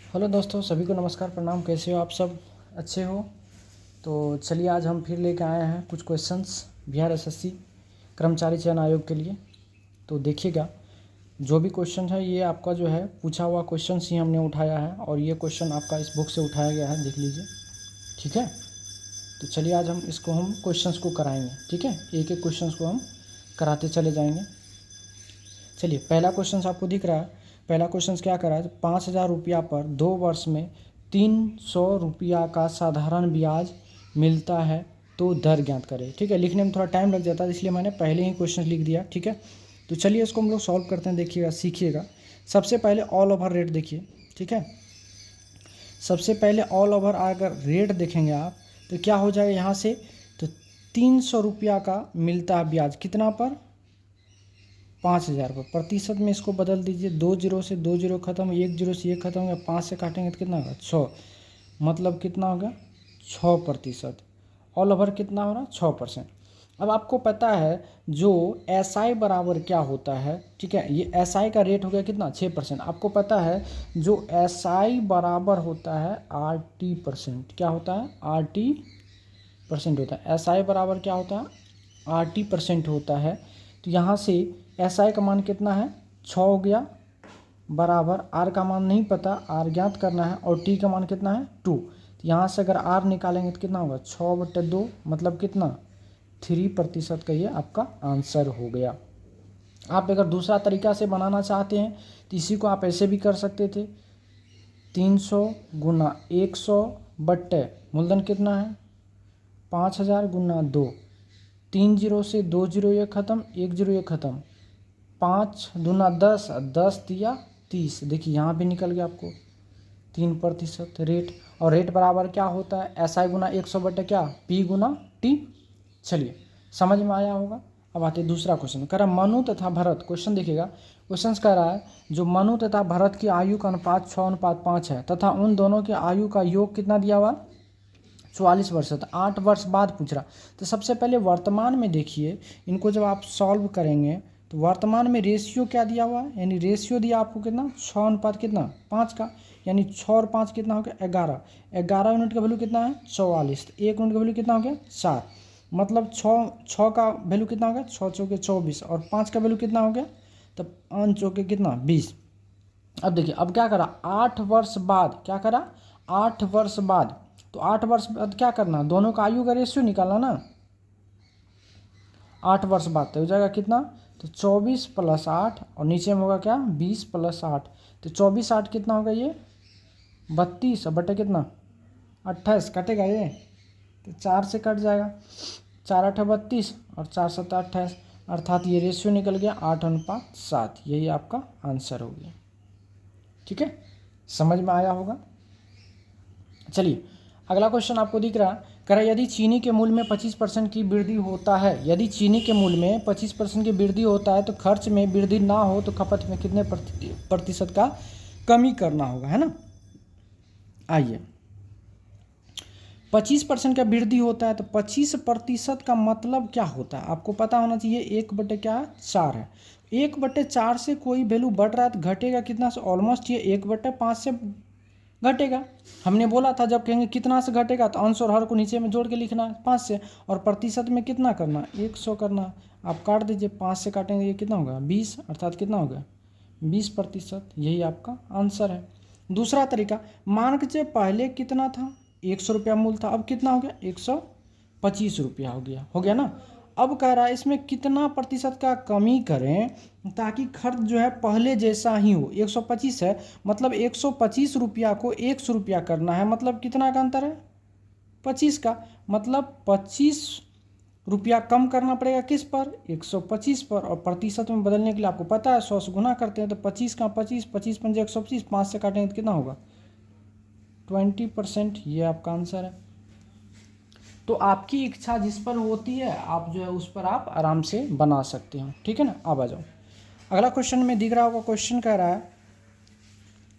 Hello दोस्तों, सभी को नमस्कार, प्रणाम। कैसे हो आप सब? अच्छे हो? तो चलिए आज हम फिर लेकर आए हैं कुछ क्वेश्चंस बिहार एसएससी कर्मचारी चयन आयोग के लिए। तो देखिएगा, जो भी क्वेश्चन है ये आपका जो है पूछा हुआ क्वेश्चंस ही हमने उठाया है और ये क्वेश्चन आपका इस बुक से उठाया गया है, देख लीजिए। ठीक है, तो चलिए आज हम क्वेश्चंस को कराएंगे। ठीक है, एक एक क्वेश्चंस को हम कराते चले जाएंगे। चलिए, पहला क्वेश्चन आपको दिख रहा है। पहला क्वेश्चन क्या करा है? 5,000 रुपया पर 2 वर्ष में 300 रुपया का साधारण ब्याज मिलता है तो दर ज्ञात करें। ठीक है, लिखने में थोड़ा टाइम लग जाता है, इसलिए मैंने पहले ही क्वेश्चन लिख दिया। ठीक है, तो चलिए इसको हम लोग सॉल्व करते हैं। देखिएगा, सीखिएगा। सबसे पहले ऑल ओवर रेट देखिए। ठीक है, सबसे पहले ऑल ओवर अगर रेट देखेंगे आप तो क्या हो जाएगा यहाँ से, तो 300 रुपया का मिलता है ब्याज। कितना पर? 5,000 पर। प्रतिशत में इसको बदल दीजिए। 2 जीरो से 2 जीरो खत्म, 1 जीरो से 1 खत्म हो गया, 5 से काटेंगे तो कितना होगा? 6। मतलब कितना होगा? 6%। ऑल ओवर कितना हो रहा? 6%। अब आपको पता है जो SI बराबर क्या होता है। ठीक है, ये SI का रेट हो गया कितना? 6%। आपको पता है जो SI बराबर होता है RT%। क्या होता है? RT% होता है। SI बराबर क्या होता है? RT% होता है। तो यहाँ से SI का मान कितना है? 6 हो गया, बराबर R का मान नहीं पता, R ज्ञात करना है, और T का मान कितना है? 2। तो यहाँ से अगर R निकालेंगे तो कितना होगा? 6/2, मतलब कितना? 3% का ये आपका आंसर हो गया। आप अगर दूसरा तरीका से बनाना चाहते हैं तो इसी को आप ऐसे भी कर सकते थे। 300 गुना 100 बट्टे मूलधन कितना है? 5,000 गुना 2। 3 जीरो से 2 जीरो ये खत्म, 1 जीरो ये खत्म, 5 दूना 10, 10 दिया 30। देखिए यहाँ भी निकल गया आपको 3% रेट। और रेट बराबर क्या होता है? SI गुना 100 बटे क्या? P गुना T। चलिए, समझ में आया होगा। अब आते हैं दूसरा क्वेश्चन। कह रहा मनु तथा भरत। क्वेश्चन देखिएगा, क्वेश्चन कह रहा है जो मनु तथा भरत की आयु का अनुपात 6:5 है तथा उन दोनों की आयु का योग कितना दिया हुआ? 44 वर्ष है। तो 8 वर्ष बाद पूछ रहा। तो सबसे पहले वर्तमान में देखिए, इनको जब आप सॉल्व करेंगे तो वर्तमान में रेशियो क्या दिया हुआ है? यानी रेशियो दिया आपको कितना? 6 कितना? 5 का। यानी 6 और 5 कितना हो गया? 11। 11 यूनिट का वैल्यू कितना है? 44। तो 1 यूनिट का वैल्यू कितना हो गया? 4। मतलब 6 का वैल्यू कितना हो गया? 6 चौके 24, और 5 का वैल्यू कितना हो गया? तब 5 चौके कितना? 20। अब देखिए, अब क्या करा? 8 वर्ष बाद क्या करा? 8 वर्ष बाद। तो 8 वर्ष बाद क्या करना? दोनों का आयु का रेशियो निकालना ना। 8 वर्ष बाद तो हो जाएगा कितना? तो 24 + 8, और नीचे में होगा क्या? 20 + 8। तो 24 8 कितना होगा? ये 32 बटे कितना? 28। कटेगा ये तो 4 से कट जाएगा। 4 8 32 और 4 7 28, अर्थात ये रेशियो निकल गया 8:7। यही आपका आंसर हो गया। ठीक है, समझ में आया होगा। चलिए, अगला क्वेश्चन आपको दिख रहा है। कह रहा है यदि चीनी के मूल्य में 25% की वृद्धि होता है, यदि चीनी के मूल्य में 25% की वृद्धि होता है तो खर्च में वृद्धि ना हो तो खपत में कितने प्रतिशत का कमी करना होगा, है ना। आइए, 25% का वृद्धि होता है तो 25% का मतलब क्या होता है? आपको पता होना चाहिए। 1/4 है। 1/4 से कोई वैल्यू बढ़ रहा है तो घटेगा कितना से? ऑलमोस्ट ये 1/5 से घटेगा। हमने बोला था जब कहेंगे कितना से घटेगा तो अंश और हर को नीचे में जोड़ के लिखना है 5 से, और प्रतिशत में कितना करना? 100 करना। आप काट दीजिए, 5 से काटेंगे ये कितना होगा? 20, अर्थात कितना होगा? 20%। यही आपका आंसर है। दूसरा तरीका, मान के पहले कितना था? 100 रुपया मूल था, अब कितना हो गया? 125 रुपया हो गया ना। अब कह रहा है इसमें कितना प्रतिशत का कमी करें ताकि खर्च जो है पहले जैसा ही हो। 125 है, मतलब 125 रुपया को 100 रुपया करना है, मतलब कितना का अंतर है? 25 का। मतलब 25 रुपया कम करना पड़ेगा किस पर? 125 पर। और प्रतिशत में बदलने के लिए आपको पता है 100 से गुना करते हैं तो 25 का 25, 25 पंजे 125, 5 से काटेंगे तो कितना होगा? 20%। ये आपका आंसर है। तो आपकी इच्छा जिस पर होती है आप जो है उस पर आप आराम से बना सकते हो। ठीक है ना। अब आ जाओ, अगला क्वेश्चन में दिख रहा होगा। क्वेश्चन कह रहा है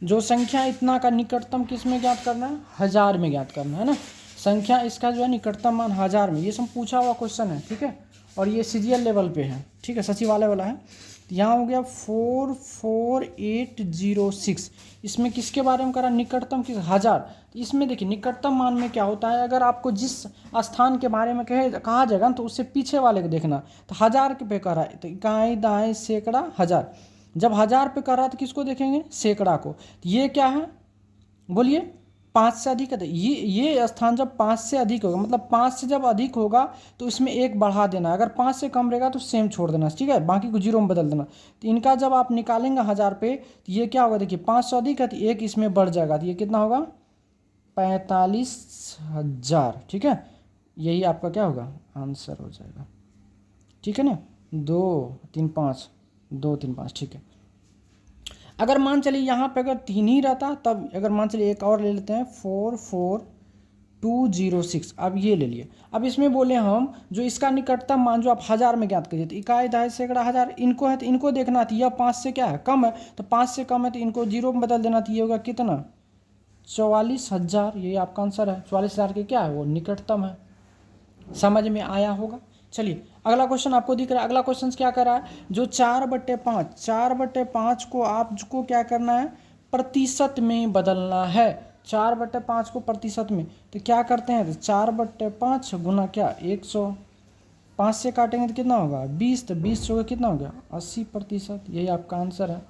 जो संख्या इतना का निकटतम किस में ज्ञात करना है? 1000 में ज्ञात करना है ना। संख्या इसका जो है निकटतम मान 1000 में। ये सब पूछा हुआ क्वेश्चन है। ठीक है, और ये CGL लेवल पे है। ठीक है, सचिवालय वाला है। तो यहाँ हो गया 44806। इसमें किसके बारे में करा, निकटतम किस, 1000। तो इसमें देखिए निकटतम मान में क्या होता है, अगर आपको जिस स्थान के बारे में कहा जाएगा ना तो उससे पीछे वाले को देखना। तो 1000 पे कह रहा है तो इकाई दाएं सैकड़ा 1000। जब 1000 पे कर रहा है तो किसको देखेंगे, सैकड़ा को। तो ये क्या है बोलिए, 5 से अधिक है। ये स्थान जब 5 से अधिक होगा, मतलब 5 से जब अधिक होगा तो इसमें 1 बढ़ा देना, अगर 5 से कम रहेगा तो सेम छोड़ देना, ठीक है, बाकी को 0 में बदल देना। तो इनका जब आप निकालेंगे 1000 पे तो ये क्या होगा, देखिए 500 अधिक है तो 1 इसमें बढ़ जाएगा, तो ये कितना होगा, 45,000, ठीक है। यही आपका क्या होगा, आंसर हो जाएगा, ठीक है ना। 2 3 5, 2 3 5, ठीक है। अगर मान चलिए यहाँ पे अगर 3 ही रहता, तब अगर मान चलिए एक और ले लेते हैं 44206। अब ये ले लिए। अब इसमें बोले हम जो इसका निकटतम मान जो आप 1000 में ज्ञात करिए, तो इकाई दाएं सैकड़ा 1000 इनको है, तो इनको देखना था, यह 5 से क्या है, कम है, तो 5 से कम है तो इनको 0 में बदल देना। तो ये होगा कितना, 44,000। यही आपका आंसर है। 44,000 के क्या है, वो निकटतम है। समझ में आया होगा। चलिए अगला क्वेश्चन आपको दिख रहा है। अगला क्वेश्चन क्या कर रहा है, जो 4/5 को आपको क्या करना है, प्रतिशत में बदलना है। 4/5 को प्रतिशत में, तो क्या करते हैं, तो 4/5 गुना क्या 100, 5 से काटेंगे तो कितना होगा 20, तो 20 होगा कितना हो गया 80%। यही आपका आंसर है,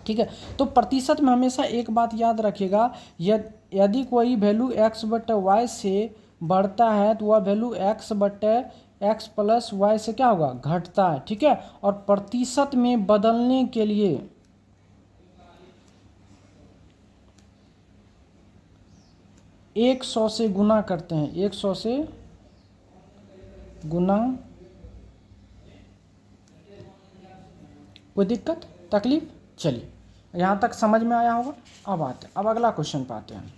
ठीक है। तो प्रतिशत में हमेशा एक बात याद रखिएगा, यदि कोई वैल्यू x/y से बढ़ता है तो वह वैल्यू x प्लस y से क्या होगा, घटता है, ठीक है। और प्रतिशत में बदलने के लिए 100 से गुना करते हैं, 100 से गुना। कोई दिक्कत तकलीफ, चलिए यहाँ तक समझ में आया होगा। अब अगला क्वेश्चन पे आते हैं।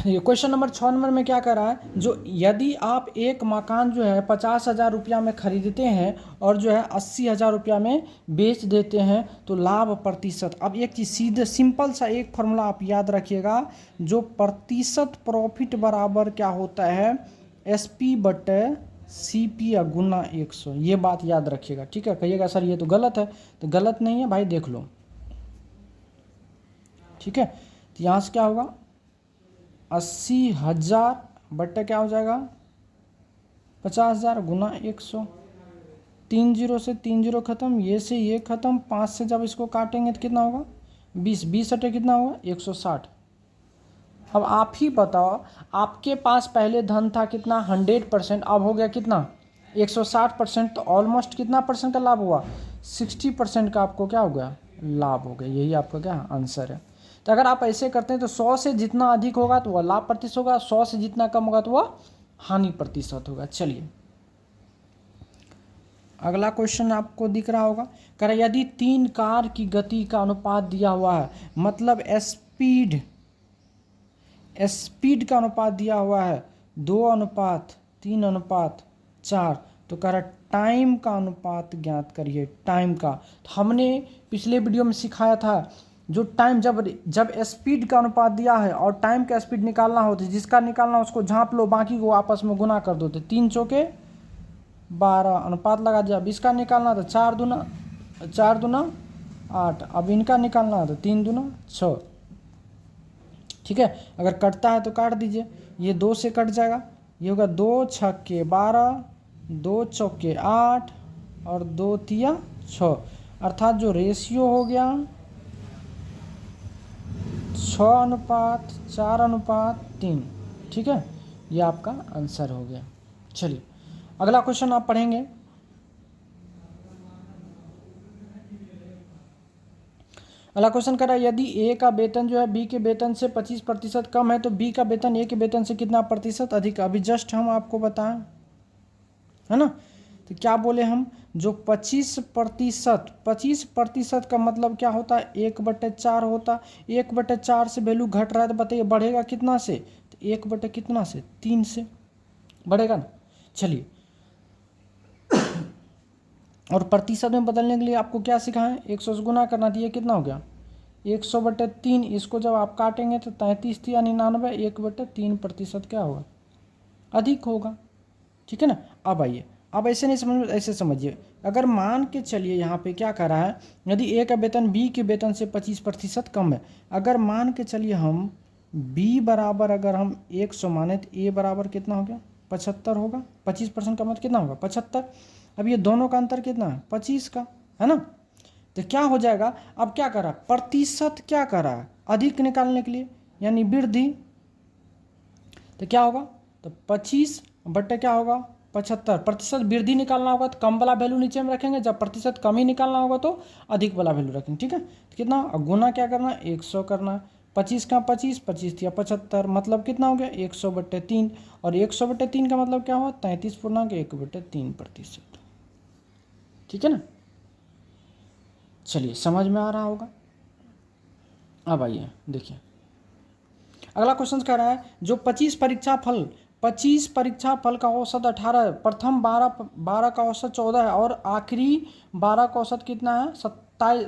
ये क्वेश्चन नंबर 6 नंबर में क्या कर रहा है, जो यदि आप एक मकान जो है 50,000 रुपया में खरीदते हैं और जो है 80,000 रुपया में बेच देते हैं तो लाभ प्रतिशत। अब एक चीज़ सीधे सिंपल सा एक फॉर्मूला आप याद रखिएगा, जो प्रतिशत प्रॉफिट बराबर क्या होता है, SP/CP या गुना 100। ये बात याद रखिएगा, ठीक है। कहिएगा सर ये तो गलत है, तो गलत नहीं है भाई, देख लो, ठीक है। तो यहाँ से क्या होगा, 80,000 बट्टे क्या हो जाएगा 50,000 गुना 100। 3 0 से 3 0 खत्म, ये से ये खत्म, 5 से जब इसको काटेंगे तो कितना होगा 20, 20 अटे कितना होगा 160। अब आप ही बताओ, आपके पास पहले धन था कितना 100%, अब हो गया कितना 160%, तो ऑलमोस्ट कितना परसेंट का लाभ हुआ, 60% का आपको क्या हो गया, लाभ हो गया। यही आपका क्या आंसर है। तो अगर आप ऐसे करते हैं तो 100 से जितना अधिक होगा तो वह लाभ प्रतिशत होगा, 100 से जितना कम होगा तो वह हानि प्रतिशत होगा। चलिए अगला क्वेश्चन आपको दिख रहा होगा, कह रहा यदि 3 कार की गति का अनुपात दिया हुआ है, मतलब स्पीड का अनुपात दिया हुआ है 2:3:4, तो कह रहा टाइम का अनुपात ज्ञात करिए, टाइम का। तो हमने पिछले वीडियो में सिखाया था, जो टाइम जब स्पीड का अनुपात दिया है और टाइम का स्पीड निकालना हो तो जिसका निकालना उसको झाँप लो, बाकी को आपस में गुना कर दो, तो 3 चौके 12 अनुपात लगा दिया। अब इसका निकालना तो 4 दूना 8, अब इनका निकालना है तो 3 दूना 6, ठीक है। अगर कटता है तो काट दीजिए, ये 2 से कट जाएगा, ये होगा 2 छक्के 12, 2 चौके 8 और 2 तिया 6, अर्थात जो रेशियो हो गया 6:4:3, ठीक है। ये आपका आंसर हो गया। चलिए अगला क्वेश्चन आप पढ़ेंगे। अगला क्वेश्चन कर रहा है, यदि ए का वेतन जो है बी के वेतन से 25% कम है तो बी का वेतन ए के वेतन से कितना प्रतिशत अधिक। अभी जस्ट हम आपको बताएं, है ना। तो क्या बोले हम, जो 25% का मतलब क्या होता है, 1/4 होता। 1/4 से वैल्यू घट रहा है तो बताइए बढ़ेगा कितना से, तो 1 कितना से 3 से बढ़ेगा ना। चलिए और प्रतिशत में बदलने के लिए आपको क्या सिखाएं, 100 से गुना करना, तो ये कितना हो गया 100/3। इसको जब आप काटेंगे तो 33 या 99, 1/3% क्या होगा, अधिक होगा, ठीक है ना। अब आइए अब ऐसे नहीं समझ, ऐसे समझिए, अगर मान के चलिए यहाँ पे क्या कर रहा है, यदि ए का वेतन बी के वेतन से 25% कम है, अगर मान के चलिए हम बी बराबर अगर हम 100 माने तो ए बराबर कितना हो गया 75 होगा। 25% का मतलब कितना होगा 75। अब ये दोनों का अंतर कितना है 25 का, है ना। तो क्या हो जाएगा, अब क्या कर रहा है प्रतिशत, क्या कर रहा है अधिक निकालने के लिए यानी वृद्धि, तो क्या होगा, तो 25 बट्टे क्या होगा 75, प्रतिशत वृद्धि निकालना होगा तो कम वाला वैल्यू नीचे में रखेंगे, जब प्रतिशत कम ही निकालना होगा तो अधिक वाला वैल्यू रखेंगे, ठीक है। तो कितना, और गुना क्या करना है 100 करना है, 25 का 25, 25 या 75, मतलब कितना हो गया 100/3, और 100/3 का मतलब क्या हुआ 33.1/3%, ठीक है ना। चलिए समझ में आ रहा होगा। अब आइए देखिए अगला क्वेश्चन कह रहा है, जो 25 परीक्षा फल का औसत 18 है, प्रथम 12 का औसत 14 है और आखिरी 12 का औसत कितना है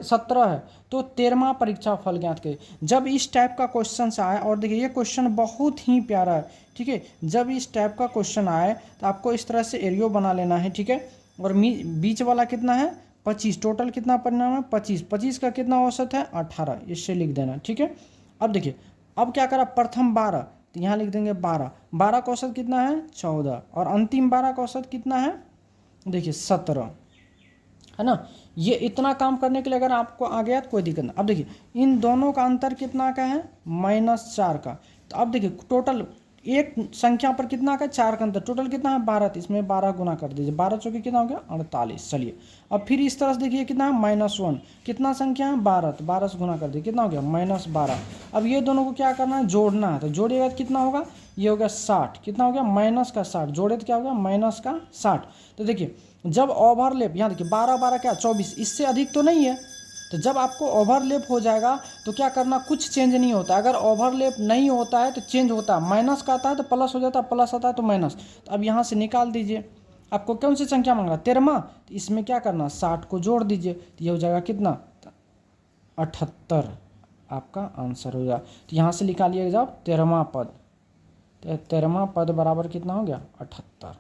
17 है, तो 13वां परीक्षा फल ज्ञात करें। जब इस टाइप का क्वेश्चन आए, और देखिए ये क्वेश्चन बहुत ही प्यारा है, ठीक है, जब इस टाइप का क्वेश्चन आए तो आपको इस तरह से एरियो बना लेना है, ठीक है, और बीच वाला कितना है 25, टोटल कितना परिणाम है 25, 25 का कितना औसत है 18, इससे लिख देना, ठीक है। अब देखिए अब क्या करा, प्रथम 12 तो यहाँ लिख देंगे 12, 12 का औसत कितना है 14, और अंतिम 12 का औसत कितना है देखिए 17, है ना। ये इतना काम करने के लिए अगर आपको आ गया तो कोई दिक्कत नहीं। अब देखिए इन दोनों का अंतर कितना का है -4 का, तो अब देखिए टोटल एक संख्या पर कितना का 4 का अंतर, टोटल कितना है 12, तो इसमें 12 गुना कर दीजिए, 12 चौके कितना हो गया 48। चलिए अब फिर इस तरह से देखिए कितना है -1, कितना संख्या है 12, तो 12 से गुना कर दीजिए कितना हो गया -12। अब ये दोनों को क्या करना है जोड़ना है, तो जोड़िएगा तो कितना होगा, ये हो गया 60, कितना हो गया -60, जोड़े तो क्या हो गया -60। तो देखिए जब ओवरलैप, यहाँ देखिए 12 12 क्या 24, इससे अधिक तो नहीं है, तो जब आपको ओवरलैप हो जाएगा तो क्या करना, कुछ चेंज नहीं होता। अगर ओवरलैप नहीं होता है तो चेंज होता है, माइनस का आता है तो प्लस हो जाता है, प्लस आता है तो माइनस। तो अब यहाँ से निकाल दीजिए, आपको कौन सी संख्या मांग रहा है 13वां, तो इसमें क्या करना 60 को जोड़ दीजिए, तो ये हो जाएगा कितना 78, आपका आंसर हो जाएगा। तो यहाँ से निकालिए जब 13वां पद, तो 13वां पद बराबर कितना हो गया 78।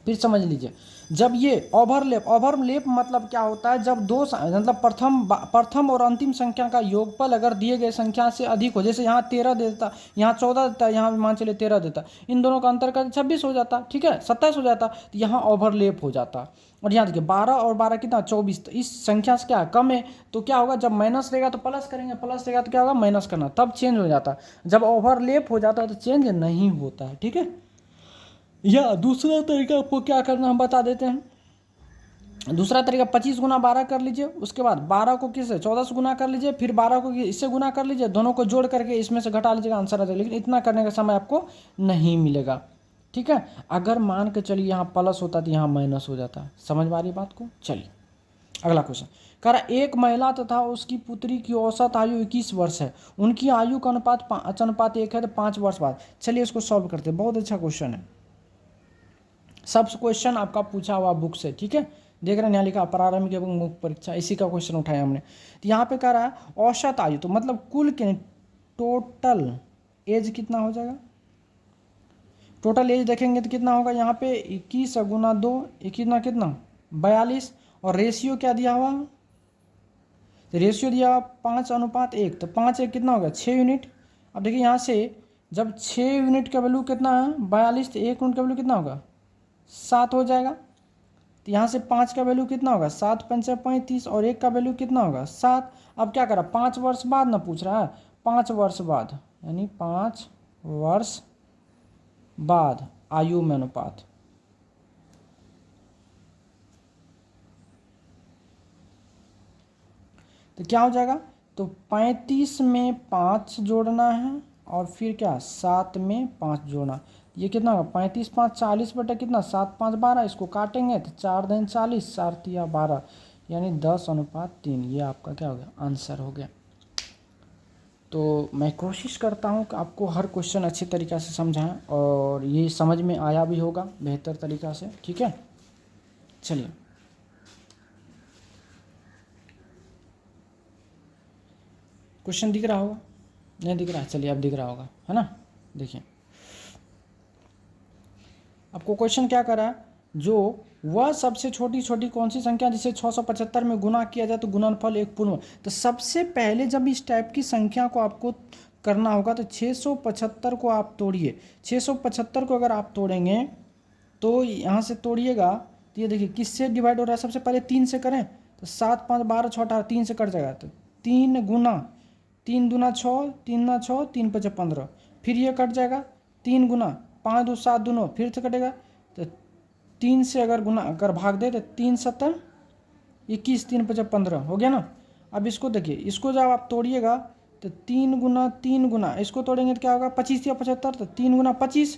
फिर समझ लीजिए जब ये ओवरलैप मतलब क्या होता है, जब दो मतलब प्रथम और अंतिम संख्या का योगफल अगर दिए गए संख्या से अधिक हो, जैसे यहाँ 13 देता, यहाँ 14 देता, यहाँ मान चलिए 13 देता, इन दोनों का अंतर कर 26 हो जाता, ठीक है 27 हो जाता, तो यहाँ ओवरलैप हो जाता। और यहाँ देखिए 12 और 12 कितना 24, तो इस संख्या से क्या कम है, तो क्या होगा जब माइनस रहेगा तो प्लस करेंगे, प्लस रहेगा तो क्या होगा माइनस करना, तब चेंज हो जाता है। जब ओवरलैप हो जाता है तो चेंज नहीं होता है, ठीक है। या दूसरा तरीका आपको क्या करना हम बता देते हैं। दूसरा तरीका 25 गुना 12 कर लीजिए, उसके बाद 12 को किससे 14 से गुना कर लीजिए, फिर 12 को इससे गुना कर लीजिए, दोनों को जोड़ करके इसमें से घटा लीजिएगा, आंसर आ जाएगा। लेकिन इतना करने का समय आपको नहीं मिलेगा, ठीक है। अगर मान के चलिए यहाँ प्लस होता तो यहाँ माइनस हो जाता, समझ में आ रही बात को। चलिए अगला क्वेश्चन कह रहा, एक महिला तथा उसकी पुत्री की औसत आयु 21 वर्ष है, उनकी आयु का अनुपात 5:1 है, तो 5 वर्ष बाद। चलिए इसको सॉल्व करते हैं, बहुत अच्छा क्वेश्चन है, सब क्वेश्चन आपका पूछा हुआ बुक से, ठीक है। देख रहे हैं यहाँ लिखा प्रारंभिक एवं मुख्य परीक्षा, इसी का क्वेश्चन उठाया हमने। तो यहाँ पे कह रहा है औसत आयु, तो मतलब कुल के टोटल एज कितना हो जाएगा, टोटल एज देखेंगे तो कितना होगा, यहाँ पे 21 गुना 2 कितना 42, और रेशियो क्या दिया हुआ, तो रेशियो दिया हुआ 5:1, तो 5:1 कितना होगा 6 यूनिट। अब देखिए यहाँ से जब 6 यूनिट का वैल्यू कितना है 42, तो 1 यूनिट का वैल्यू कितना होगा 7 हो जाएगा। तो यहाँ से 5 का वैल्यू कितना होगा 7×5 = 35, और 1 का वैल्यू कितना होगा 7। अब क्या करा 5 वर्ष बाद ना पूछ रहा है, 5 वर्ष बाद यानी 5 वर्ष बाद आयु में अनुपात, तो क्या हो जाएगा, तो 35 में 5 जोड़ना है, और फिर क्या 7 में 5 जोड़ना, ये कितना होगा 35 5 40 बटा कितना 7 5 12, इसको काटेंगे तो 4 दिन 40, 4 तिया 12, यानी 10:3। ये आपका क्या हो गया आंसर हो गया। तो मैं कोशिश करता हूँ कि आपको हर क्वेश्चन अच्छे तरीक़ा से समझाएं, और ये समझ में आया भी होगा बेहतर तरीक़ा से, ठीक है। चलिए क्वेश्चन दिख रहा होगा, नहीं दिख रहा है, चलिए अब दिख रहा होगा, है ना। देखिए आपको क्वेश्चन क्या करा है, जो वह सबसे छोटी छोटी कौन सी संख्या जिसे 675 में गुना किया जाए तो गुणनफल एक पूर्ण। तो सबसे पहले जब इस टाइप की संख्या को आपको करना होगा तो 675 को आप तोड़िए। 675 को अगर आप तोड़ेंगे तो यहाँ से तोड़िएगा तो ये देखिए किससे डिवाइड हो रहा है, सबसे पहले 3 से करें तो 7 5 12 6 18, 3 से कट जाएगा तो 3 गुना 3 दूना 6, 3 ना 6, 3 5 15, फिर ये कट जाएगा 3 गुना 5 2 7 दोनों फिर से कटेगा तो 3 से अगर गुना अगर भाग दे तो 3 7 21, 3 5 15 हो गया ना। अब इसको देखिए, इसको जब आप तोड़िएगा तो 3 गुना इसको तोड़ेंगे तो क्या होगा 25 या 75, तो 3 गुना 25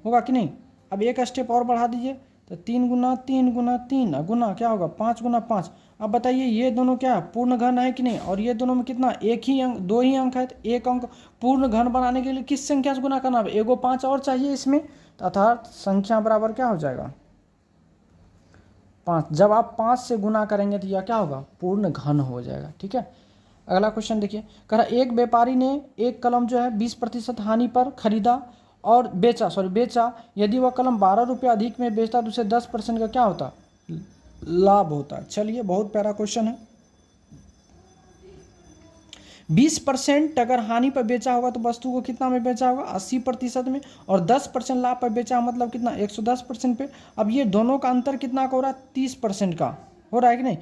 होगा कि नहीं। अब एक स्टेप और बढ़ा दीजिए तो 3 गुना 3 गुना 3 गुना क्या होगा 5 गुना 5। अब बताइए ये दोनों क्या है पूर्ण घन है कि नहीं, और ये दोनों में कितना एक ही अंक, दो ही अंक है, तो एक अंक पूर्ण घन बनाने के लिए किस संख्या से गुना करना है, एगो 5 और चाहिए इसमें, तो अर्थात संख्या बराबर क्या हो जाएगा 5। जब आप 5 से गुना करेंगे तो यह क्या होगा पूर्ण घन हो जाएगा। ठीक है, अगला क्वेश्चन देखिए, कह रहा एक व्यापारी ने एक कलम जो है 20% हानि पर खरीदा और बेचा, यदि वह कलम 12 रुपये अधिक में बेचता तो उसे 10% का क्या होता लाभ होता। चलिए बहुत प्यारा क्वेश्चन है। 20% अगर हानि पर बेचा होगा तो वस्तु को कितना में बेचा होगा 80% में, और 10% लाभ पर बेचा मतलब कितना 110% पे। अब ये दोनों का अंतर कितना का हो रहा है 30% का हो रहा है कि नहीं,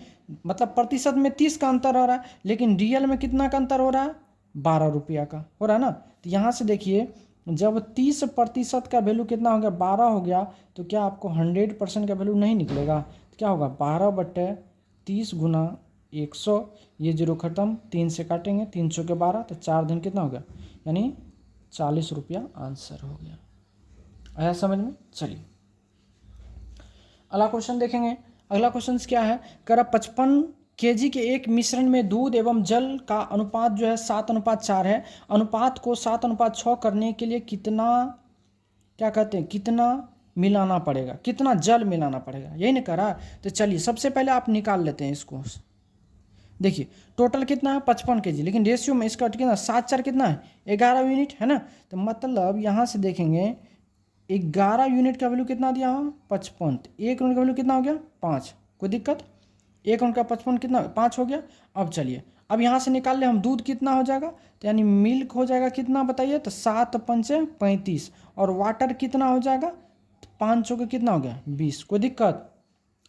मतलब प्रतिशत में 30 का अंतर हो रहा है, लेकिन रियल में कितना का अंतर हो रहा है 12 रुपया का हो रहा है ना। तो यहाँ से देखिए जब 30% का वैल्यू कितना हो गया 12 हो गया तो क्या आपको 100% का वैल्यू नहीं निकलेगा, तो क्या होगा 12/30 गुना 100, ये जीरो खत्म 3 से काटेंगे 300 के 12 तो 4 दिन कितना हो गया यानी 40 रुपया आंसर हो गया। आया समझ में। चलिए अगला क्वेश्चन देखेंगे। अगला क्वेश्चन क्या है, कह 55 kg के एक मिश्रण में दूध एवं जल का अनुपात जो है 7:4 है। अनुपात को 7:6 करने के लिए कितना क्या कहते हैं कितना मिलाना पड़ेगा, कितना जल मिलाना पड़ेगा, यही नहीं कह रहा। तो चलिए सबसे पहले आप निकाल लेते हैं इसको। देखिए टोटल कितना है 55 kg, लेकिन रेशियो में इसका कितना 7/4 कितना है 11 यूनिट है ना। तो मतलब यहाँ से देखेंगे 11 यूनिट का वैल्यू कितना दिया हम 55, एक यूनिट का वैल्यू कितना हो गया 5, कोई दिक्कत, एक यूनिट का 55 कितना 5 हो गया। अब चलिए अब यहाँ से निकाल ले हम दूध कितना हो जाएगा, तो यानी मिल्क हो जाएगा कितना बताइए, तो 7 पंचे 35, और वाटर कितना हो जाएगा 5 चौके कितना हो गया 20, कोई दिक्कत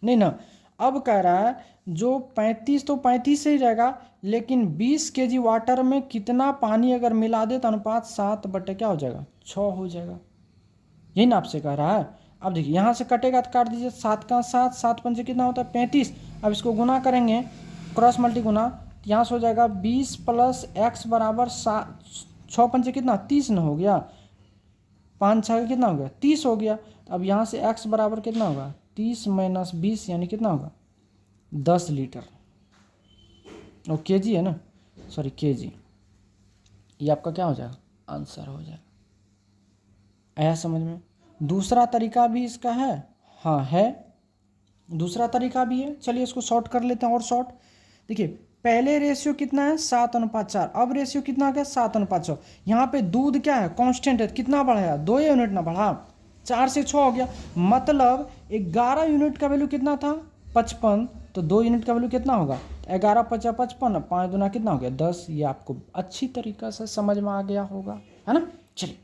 नहीं ना। अब कह रहा है जो 35 तो 35 से ही रहेगा, लेकिन 20 kg वाटर में कितना पानी अगर मिला दे तो अनुपात 7/क्या हो जाएगा 6 हो जाएगा, यही ना आपसे कह रहा है। अब देखिए यहाँ से कटेगा तो काट दीजिए, 7 का 7, 7 पंचे कितना होता है 35। अब इसको गुना करेंगे क्रॉस मल्टी गुना, तो यहाँ से हो जाएगा 20 + x बराबर 7, 6 पंचे कितना 30 न हो गया, 5 6 कितना हो गया 30 हो गया। तो अब यहाँ से x बराबर कितना होगा 30 - 20 यानी कितना होगा 10 लीटर, और केजी है ना, सॉरी केजी, ये आपका क्या हो जाएगा आंसर हो जाएगा। आया समझ में। दूसरा तरीका भी इसका है, हाँ है दूसरा तरीका भी है, चलिए इसको शॉर्ट कर लेते हैं और शॉर्ट। देखिए पहले रेशियो कितना है 7:4, अब रेशियो कितना आ गया 7:6। यहाँ पे दूध क्या है कांस्टेंट है, कितना बढ़ाया 2 यूनिट ना बढ़ा, 4 से 6 हो गया, मतलब 11 यूनिट का वैल्यू कितना था 55, तो 2 यूनिट का वैल्यू कितना होगा 11 × 5 = 55, 5 दूना कितना हो गया 10। ये आपको अच्छी तरीका से समझ में आ गया होगा है ना। चलिए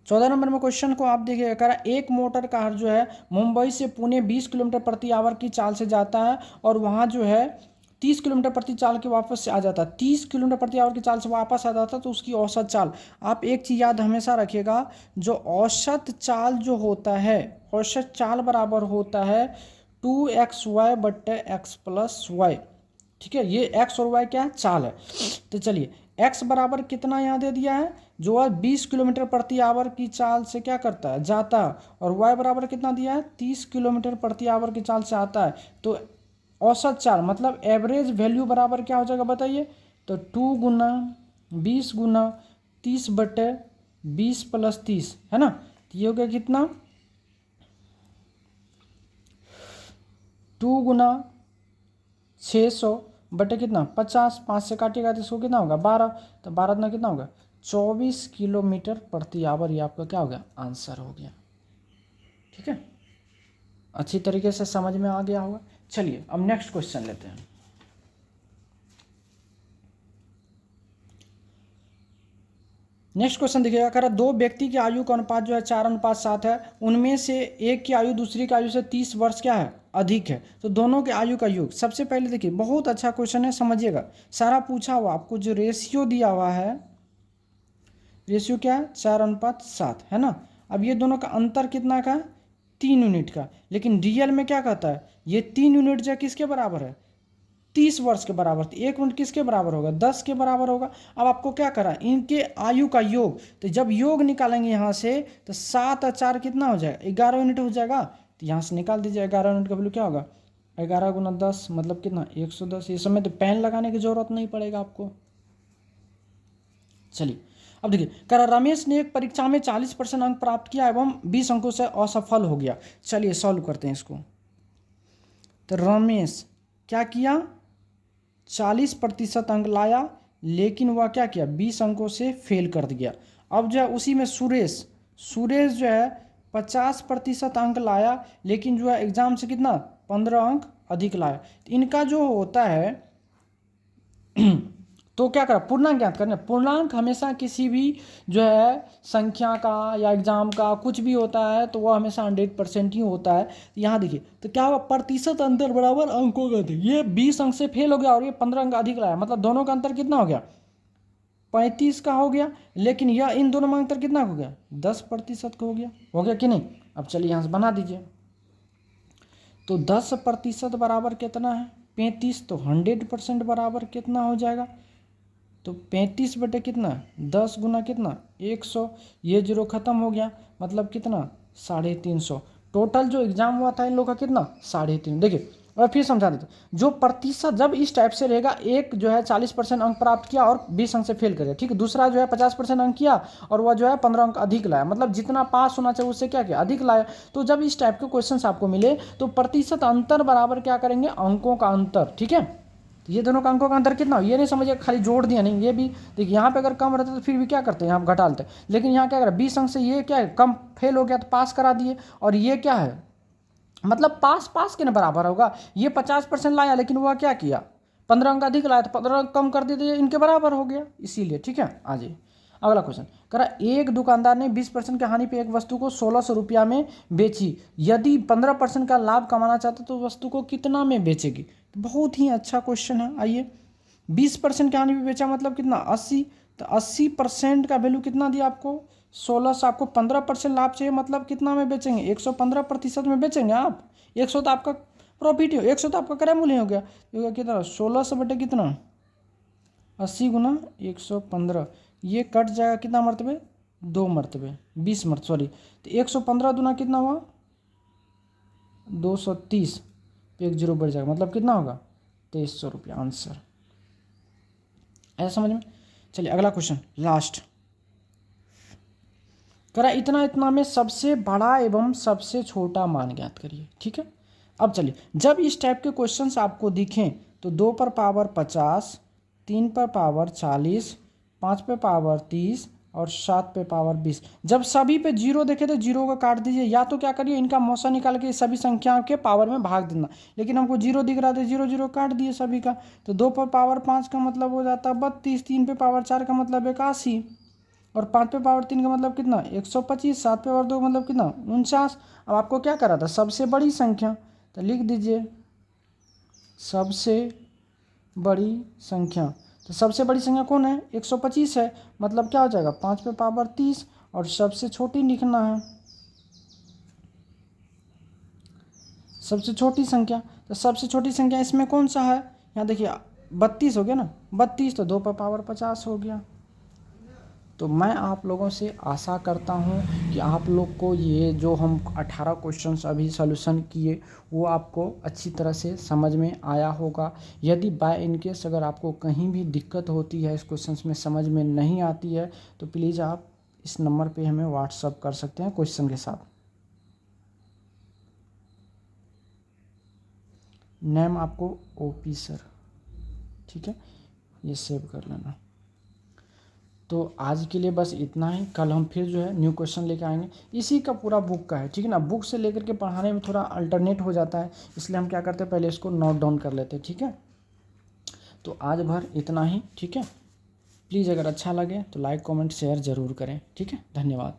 14 नंबर में क्वेश्चन को आप देखिए, कह रहा एक मोटर कार जो है मुंबई से पुणे 20 किलोमीटर प्रति आवर की चाल से जाता है और वहाँ जो है 30 किलोमीटर प्रति चाल के वापस से आ जाता है, 30 किलोमीटर प्रति आवर की चाल से वापस आ जाता है, तो उसकी औसत चाल। आप एक चीज़ याद हमेशा रखिएगा, जो औसत चाल जो होता है, औसत चाल बराबर होता है 2xy/x + y। ठीक है, ये x और y क्या है चाल है। तो चलिए x बराबर कितना यहाँ दे दिया है, जो है 20 किलोमीटर प्रति आवर की चाल से क्या करता है जाता है, और y बराबर कितना दिया है 30 किलोमीटर प्रति आवर की चाल से आता है। तो औसत चाल मतलब एवरेज वैल्यू बराबर क्या हो जाएगा बताइए, तो 2 × 20 × 30/20 + 30 है ना। तो ये हो गया कितना 2 × 600 बटे कितना 50, 5 से काटिएगा तो इसको कितना होगा 12, तो 12 दूना कितना होगा 24 किलोमीटर प्रति आवर, ये आपका क्या हो गया आंसर हो गया। ठीक है। अच्छी तरीके से समझ में आ गया होगा। चलिए अब नेक्स्ट क्वेश्चन लेते हैं। नेक्स्ट क्वेश्चन देखिएगा, कह रहा दो व्यक्ति की आयु का अनुपात जो है 4:7 है, उनमें से एक की आयु दूसरी की आयु से 30 वर्ष क्या है अधिक है, तो दोनों के आयु का योग। सबसे पहले देखिए बहुत अच्छा क्वेश्चन है, समझिएगा। सारा पूछा हुआ आपको जो रेशियो दिया हुआ है, रेशियो क्या है 4:7 है ना। अब ये दोनों का अंतर कितना का, 3 यूनिट का। लेकिन रियल में क्या कहता है, ये 3 यूनिट जो किसके बराबर है, 30 वर्ष के बराबर। तो 1 यूनिट किसके बराबर होगा, 10 के बराबर होगा। अब आपको क्या करा, इनके आयु का योग। तो जब योग निकालेंगे यहाँ से तो 7 और 4 कितना हो जाएगा, 11 यूनिट हो जाएगा। तो यहाँ से निकाल दीजिए 11 यूनिट का वैल्यू क्या होगा, 11 गुना 10 मतलब कितना 110। ये समय तो पेन लगाने की जरूरत नहीं पड़ेगा आपको। चलिए अब देखिए, कह रहा रमेश ने एक परीक्षा में 40% अंक प्राप्त किया एवं 20 अंकों से असफल हो गया। चलिए सॉल्व करते हैं इसको। तो रमेश क्या किया, 40% अंक लाया, लेकिन वह क्या किया 20 अंकों से फेल कर दिया। अब जो है उसी में सुरेश जो है 50% अंक लाया, लेकिन जो है एग्जाम से कितना 15 अंक अधिक लाया। इनका जो होता है तो क्या करा, पूर्णांक ज्ञात करना। पूर्णांक हमेशा किसी भी जो है संख्या का या एग्जाम का कुछ भी होता है तो वह हमेशा 100% ही होता है। यहाँ देखिए तो क्या हुआ, प्रतिशत अंतर बराबर अंकों का अधिक। ये 20 अंक से फेल हो गया और ये 15 अंक अधिक लाया, मतलब दोनों का अंतर कितना हो गया 35 का हो गया। लेकिन यह इन दोनों में अंतर कितना हो गया 10% का हो गया कि नहीं। अब चलिए यहाँ से बना दीजिए। तो 10% बराबर कितना है 35, तो 100% बराबर कितना हो जाएगा, तो 35 बटे कितना 10 गुना कितना 100। ये जीरो खत्म हो गया, मतलब कितना 350। टोटल जो एग्जाम हुआ था इन लोगों का कितना 350। देखिए और फिर समझा देते, जो प्रतिशत जब इस टाइप से रहेगा, एक जो है 40% अंक प्राप्त किया और 20 अंक से फेल कर गया, ठीक है। दूसरा जो है 50% अंक किया और वह जो है 15 अंक अधिक लाया, मतलब जितना पास होना चाहिए उससे क्या किया अधिक लाया। तो जब इस टाइप के क्वेश्चन आपको मिले तो प्रतिशत अंतर बराबर क्या करेंगे अंकों का अंतर, ठीक है। ये दोनों का अंकों का अंतर कितना हो, ये नहीं समझिए खाली जोड़ दिया, नहीं। ये भी देखिए यहाँ पे अगर कम रहता तो फिर भी क्या करते हैं यहाँ घटा लेते, लेकिन यहाँ क्या करें 20 अंक से ये क्या है कम फेल हो गया तो पास करा दिए। और ये क्या है मतलब पास पास के ना बराबर होगा। ये 50% लाया लेकिन वह क्या किया 15 अंक अधिक लाया तो 15 अंक कम कर दिए तो ये इनके बराबर हो गया, इसीलिए, ठीक है। आ जाइए अगला क्वेश्चन। कह रहा एक दुकानदार ने 20% की हानि पे एक वस्तु को 1600 रुपया में बेची, यदि 15% का लाभ कमाना चाहता तो वस्तु को कितना में बेचेगी। तो बहुत ही अच्छा क्वेश्चन है। आइए 20% की हानि पे बेचा मतलब कितना 80, तो 80% का वैल्यू कितना दिया आपको 1600। आपको 15% लाभ चाहिए मतलब कितना में बेचेंगे 115% में बेचेंगे आप। 100 तो आपका प्रॉफिट ही हो, 100 तो आपका क्रय मूल्य हो गया। कितना 1600 बटे कितना 80 गुना 115, ये कट जाएगा कितना मरतबे 2 मरतबे 20 मरतबे सॉरी। तो 115 दुना कितना हुआ 230, एक जीरो बढ़ जाएगा मतलब कितना होगा 2300 रुपया आंसर। ऐसा समझ में। चलिए अगला क्वेश्चन लास्ट। करा इतना इतना में सबसे बड़ा एवं सबसे छोटा मान ज्ञात करिए, ठीक है। अब चलिए जब इस टाइप के क्वेश्चंस आपको दिखें तो 2 पर पावर 50, 3 पर पावर 40, 5 पे पावर 30 और 7 पे पावर 20, जब सभी पे जीरो देखे तो जीरो का काट दीजिए, या तो क्या करिए इनका मौसा निकाल के सभी संख्याओं के पावर में भाग देना। लेकिन हमको जीरो दिख रहा था, जीरो जीरो काट दिए सभी का। तो 2 पर पावर 5 का मतलब हो जाता है 32, 3 पे पावर 4 का मतलब 81 और 5 पे पावर 3 का मतलब कितना 125, 7 पे पावर 2 का मतलब कितना 49। अब आपको क्या करा था सबसे बड़ी संख्या, तो लिख दीजिए सबसे बड़ी संख्या। तो सबसे बड़ी संख्या कौन है 125 है, मतलब क्या हो जाएगा 5 पे पावर 30 और सबसे छोटी लिखना है सबसे छोटी संख्या। तो सबसे छोटी संख्या इसमें कौन सा है, यहाँ देखिए 32 हो गया ना 32, तो 2 पर पावर 50 हो गया। तो मैं आप लोगों से आशा करता हूं कि आप लोग को ये जो हम 18 क्वेश्चंस अभी सॉल्यूशन किए वो आपको अच्छी तरह से समझ में आया होगा। यदि बाय इन केस अगर आपको कहीं भी दिक्कत होती है इस क्वेश्चंस में समझ में नहीं आती है तो प्लीज़ आप इस नंबर पे हमें व्हाट्सअप कर सकते हैं क्वेश्चन के साथ। नेम आपको ओपी सर, ठीक है, ये सेव कर लेना। तो आज के लिए बस इतना ही। कल हम फिर जो है न्यू क्वेश्चन लेके आएंगे, इसी का पूरा बुक का है, ठीक है ना। बुक से लेकर के पढ़ाने में थोड़ा अल्टरनेट हो जाता है, इसलिए हम क्या करते हैं पहले इसको नोट डाउन कर लेते हैं, ठीक है। तो आज भर इतना ही, ठीक है। प्लीज़ अगर अच्छा लगे तो लाइक कमेंट शेयर ज़रूर करें, ठीक है। धन्यवाद।